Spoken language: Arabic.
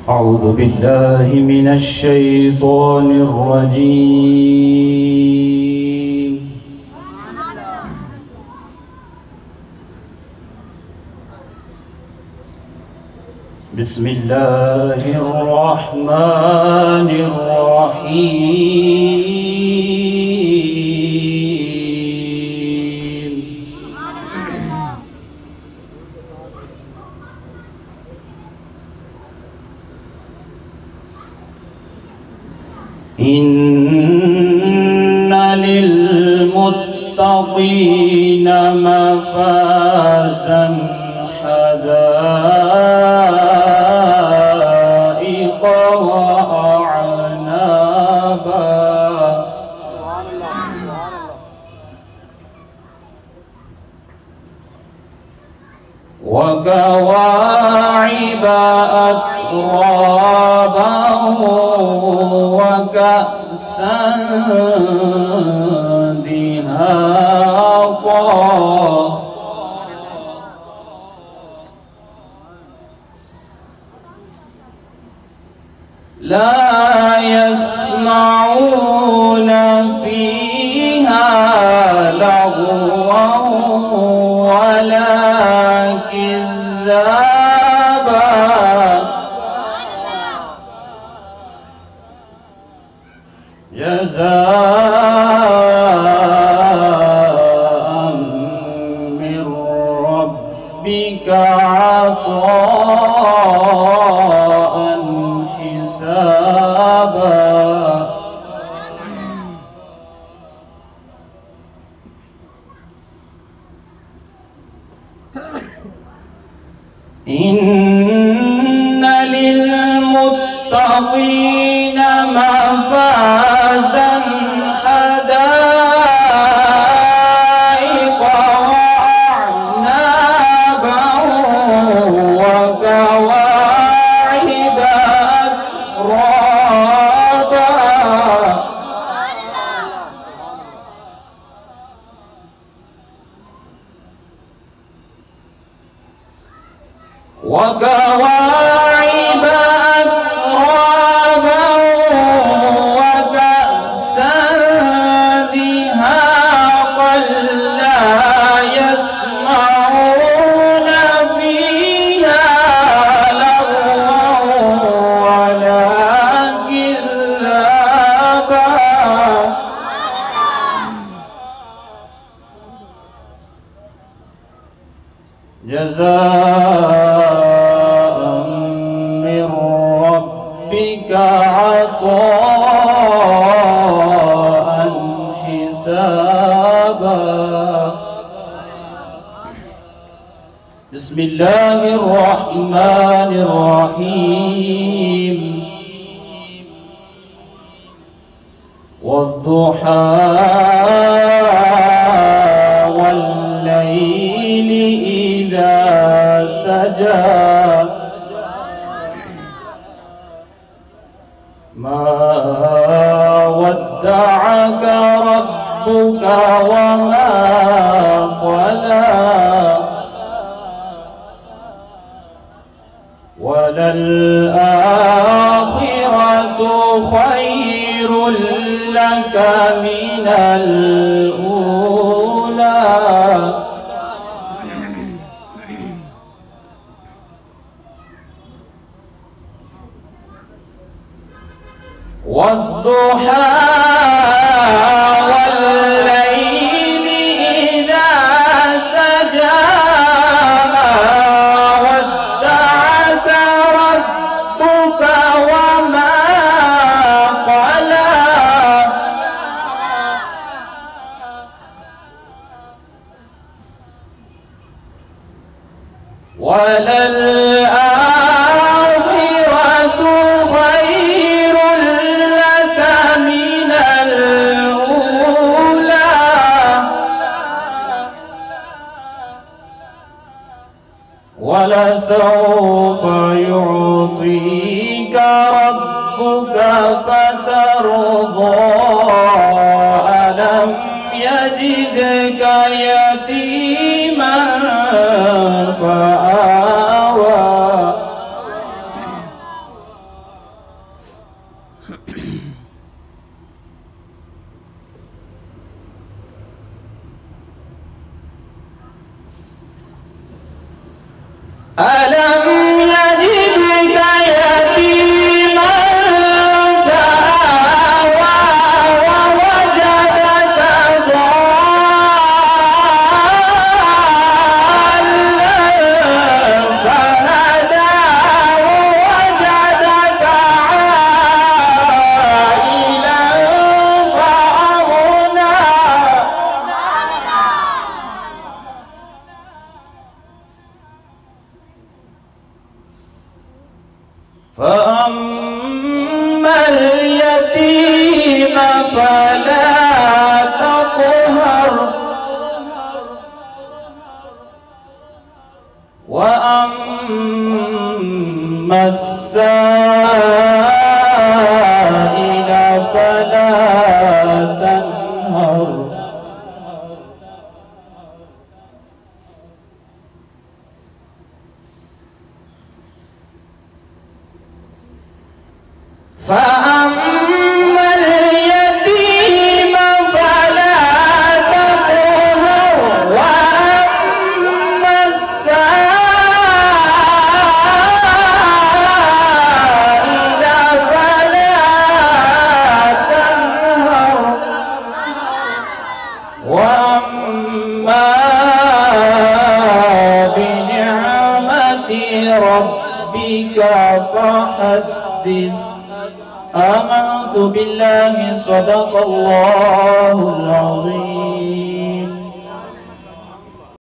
أعوذ بالله من الشيطان الرجيم. بسم الله الرحمن الرحيم. إن للمتقين مفازا حدائق وأعنابا وكواعب أترابا وكأسا دهاقا لا يسمعون فيها لغوا ولا كذابا جزاء من ربك عطاء حسابا. إن للمتقين مفازا حدائق وأعنابا وكواعب أترابا وكواعب أترابا وكأسا دهاقا لا يسمعون فيها لغوا ولا كذابا جزاء من ربك عطاء حسابا. بسم الله الرحمن الرحيم. والضحى والليل إذا سجى ما ودعك ربك وما قلى وللآخرة خير لك من الأولى والضحى والليل إذا سجى ما ودعك ربك وما قلى وللآخرة خير لك من الأولى ولسوف يعطيك ربك فترضى ألم يجدك يتيما فآوى ألم يجدك يتيما فآوى ووجدك ضالا فهدى ووجدك عائلا فأغنى فأما اليتيم فلا تقهر وأما السائل فلا تنهر فأما اليتيم فلا تقهر وأما السائل فلا تنهر وأما بنعمة ربك فحدث. آمنت بالله صدق الله العظيم.